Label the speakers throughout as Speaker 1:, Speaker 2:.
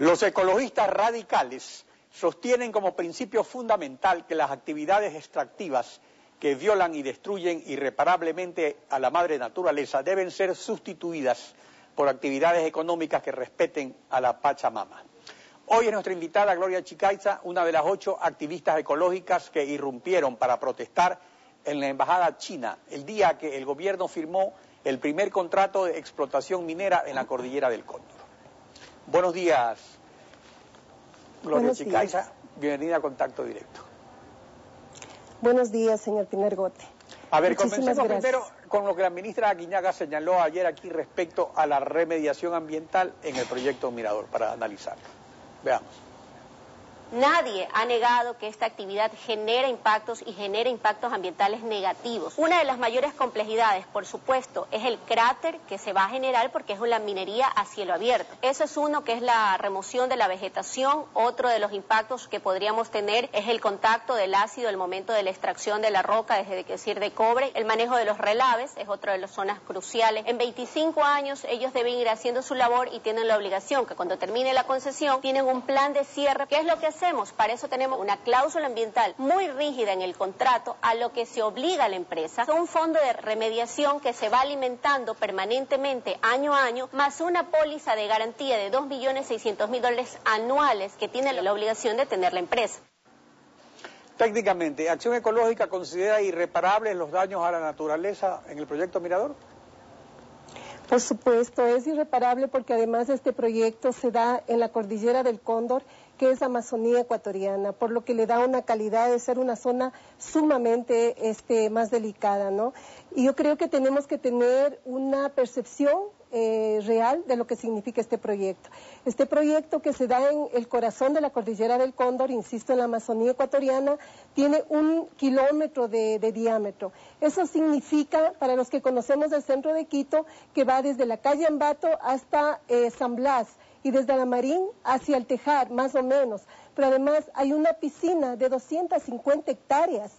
Speaker 1: Los ecologistas radicales sostienen como principio fundamental que las actividades extractivas que violan y destruyen irreparablemente a la madre naturaleza deben ser sustituidas por actividades económicas que respeten a la Pachamama. Hoy es nuestra invitada Gloria Chicaiza, una de las 8 activistas ecológicas que irrumpieron para protestar en la embajada china el día que el gobierno firmó el primer contrato de explotación minera en la cordillera del Cóndor. Buenos días, Gloria Chicaiza, bienvenida a Contacto Directo.
Speaker 2: Buenos días, señor Pinergote.
Speaker 1: A ver, comencemos primero con lo que la ministra Aguiñaga señaló ayer aquí respecto a la remediación ambiental en el proyecto Mirador, para analizarlo. Veamos.
Speaker 3: Nadie ha negado que esta actividad genera impactos y genera impactos ambientales negativos. Una de las mayores complejidades, por supuesto, es el cráter que se va a generar porque es una minería a cielo abierto. Eso es uno, que es la remoción de la vegetación. Otro de los impactos que podríamos tener es el contacto del ácido al momento de la extracción de la roca, es decir, de cobre. El manejo de los relaves es otra de las zonas cruciales. En 25 años ellos deben ir haciendo su labor y tienen la obligación que cuando termine la concesión tienen un plan de cierre. ¿Qué es lo que hacemos? Para eso tenemos una cláusula ambiental muy rígida en el contrato, a lo que se obliga a la empresa. Es un fondo de remediación que se va alimentando permanentemente año a año, más una póliza de garantía de $2.600.000 anuales que tiene la obligación de tener la empresa.
Speaker 1: Técnicamente, ¿Acción Ecológica considera irreparables los daños a la naturaleza en el proyecto Mirador?
Speaker 2: Por supuesto, es irreparable porque además este proyecto se da en la cordillera del Cóndor, que es Amazonía ecuatoriana, por lo que le da una calidad de ser una zona sumamente más delicada, ¿no? Y yo creo que tenemos que tener una percepción real de lo que significa este proyecto. Este proyecto, que se da en el corazón de la cordillera del Cóndor, insisto, en la Amazonía ecuatoriana, tiene 1 kilómetro de diámetro. Eso significa, para los que conocemos el centro de Quito, que va desde la calle Ambato hasta San Blas, y desde la Marín hacia el Tejar, más o menos. Pero además hay una piscina de 250 hectáreas.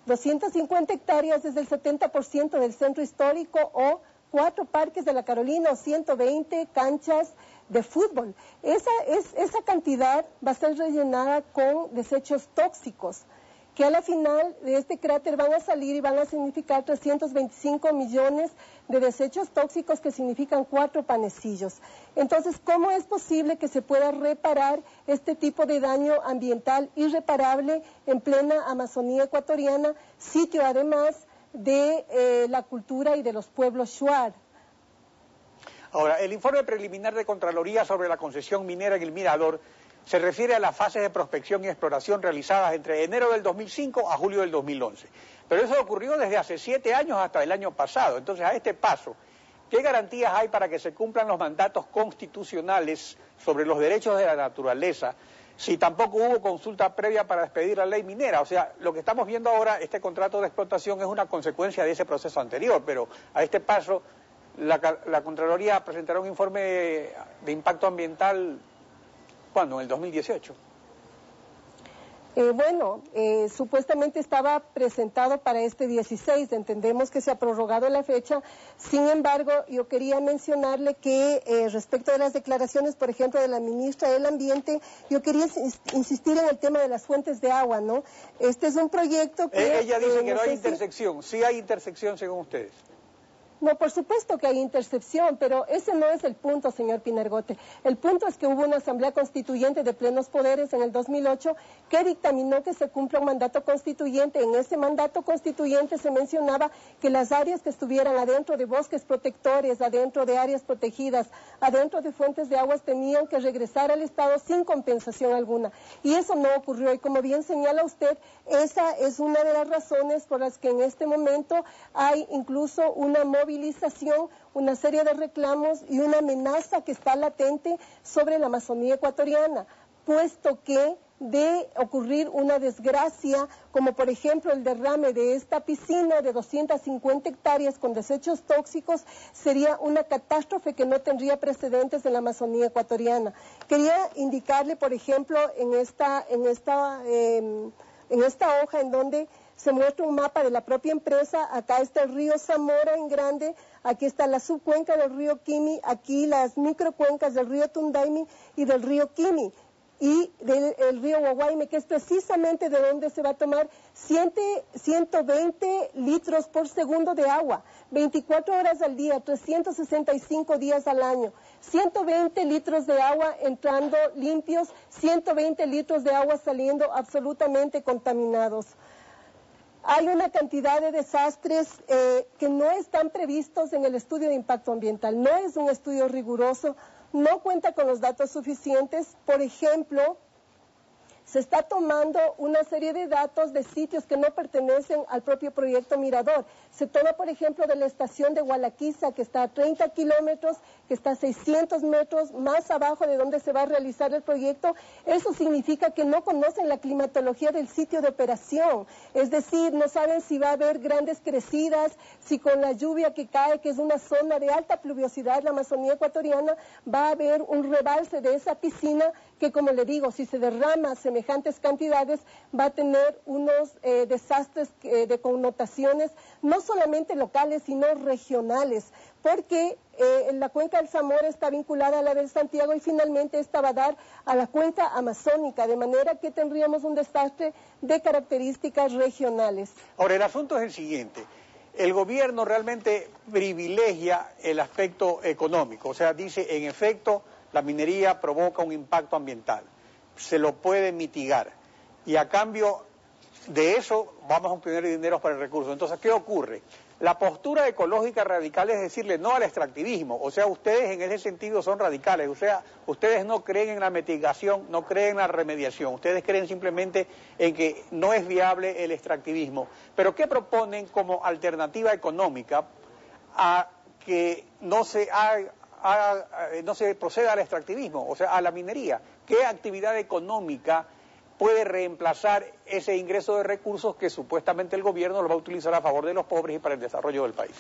Speaker 2: 250 hectáreas es el 70% del centro histórico, o 4 parques de la Carolina, o 120 canchas de fútbol. Esa cantidad va a ser rellenada con desechos tóxicos, que a la final de este cráter van a salir y van a significar 325 millones de desechos tóxicos, que significan 4 panecillos. Entonces, ¿cómo es posible que se pueda reparar este tipo de daño ambiental irreparable en plena Amazonía ecuatoriana, sitio además de la cultura y de los pueblos shuar?
Speaker 1: Ahora, el informe preliminar de Contraloría sobre la concesión minera en el Mirador se refiere a las fases de prospección y exploración realizadas entre enero del 2005 a julio del 2011. Pero eso ocurrió desde hace 7 años hasta el año pasado. Entonces, a este paso, ¿qué garantías hay para que se cumplan los mandatos constitucionales sobre los derechos de la naturaleza, si tampoco hubo consulta previa para expedir la ley minera? O sea, lo que estamos viendo ahora, este contrato de explotación, es una consecuencia de ese proceso anterior, pero a este paso, la Contraloría presentará un informe de impacto ambiental, ¿cuándo? En el 2018.
Speaker 2: Supuestamente estaba presentado para este 16, entendemos que se ha prorrogado la fecha. Sin embargo, yo quería mencionarle que respecto de las declaraciones, por ejemplo, de la ministra del Ambiente, yo quería insistir en el tema de las fuentes de agua, ¿no? Este es un proyecto que...
Speaker 1: Ella dice que no hay intersección. ¿Sí hay intersección según ustedes?
Speaker 2: No, por supuesto que hay intercepción, pero ese no es el punto, señor Pinergote. El punto es que hubo una asamblea constituyente de plenos poderes en el 2008 que dictaminó que se cumpla un mandato constituyente. En ese mandato constituyente se mencionaba que las áreas que estuvieran adentro de bosques protectores, adentro de áreas protegidas, adentro de fuentes de aguas, tenían que regresar al Estado sin compensación alguna. Y eso no ocurrió. Y como bien señala usted, esa es una de las razones por las que en este momento hay incluso una movilización, una serie de reclamos y una amenaza que está latente sobre la Amazonía ecuatoriana, puesto que de ocurrir una desgracia, como por ejemplo el derrame de esta piscina de 250 hectáreas con desechos tóxicos, sería una catástrofe que no tendría precedentes en la Amazonía ecuatoriana. Quería indicarle, por ejemplo, en esta hoja en donde se muestra un mapa de la propia empresa. Acá está el río Zamora en grande, aquí está la subcuenca del río Quimi, aquí las microcuencas del río Tundaimi y del río Quimi, y del río Guaguayme, que es precisamente de donde se va a tomar 120 litros por segundo de agua, 24 horas al día, 365 días al año, 120 litros de agua entrando limpios, 120 litros de agua saliendo absolutamente contaminados. Hay una cantidad de desastres que no están previstos en el estudio de impacto ambiental, no es un estudio riguroso, no cuenta con los datos suficientes. Por ejemplo, se está tomando una serie de datos de sitios que no pertenecen al propio proyecto Mirador. Se toma, por ejemplo, de la estación de Hualaquiza, que está a 30 kilómetros, que está a 600 metros más abajo de donde se va a realizar el proyecto. Eso significa que no conocen la climatología del sitio de operación. Es decir, no saben si va a haber grandes crecidas, si con la lluvia que cae, que es una zona de alta pluviosidad, la Amazonía ecuatoriana, va a haber un rebalse de esa piscina que, como le digo, si se derrama semejantes cantidades, va a tener unos desastres de connotaciones no solamente locales, sino regionales, porque la cuenca del Zamora está vinculada a la del Santiago y finalmente esta va a dar a la cuenca amazónica, de manera que tendríamos un desastre de características regionales.
Speaker 1: Ahora, el asunto es el siguiente. El gobierno realmente privilegia el aspecto económico, o sea, dice, en efecto, la minería provoca un impacto ambiental, se lo puede mitigar, y a cambio de eso vamos a obtener dinero para el recurso. Entonces, ¿qué ocurre? La postura ecológica radical es decirle no al extractivismo, o sea, ustedes en ese sentido son radicales, o sea, ustedes no creen en la mitigación, no creen en la remediación, ustedes creen simplemente en que no es viable el extractivismo. Pero ¿qué proponen como alternativa económica a que no se proceda al extractivismo, o sea, a la minería? ¿Qué actividad económica puede reemplazar ese ingreso de recursos que supuestamente el gobierno lo va a utilizar a favor de los pobres y para el desarrollo del país?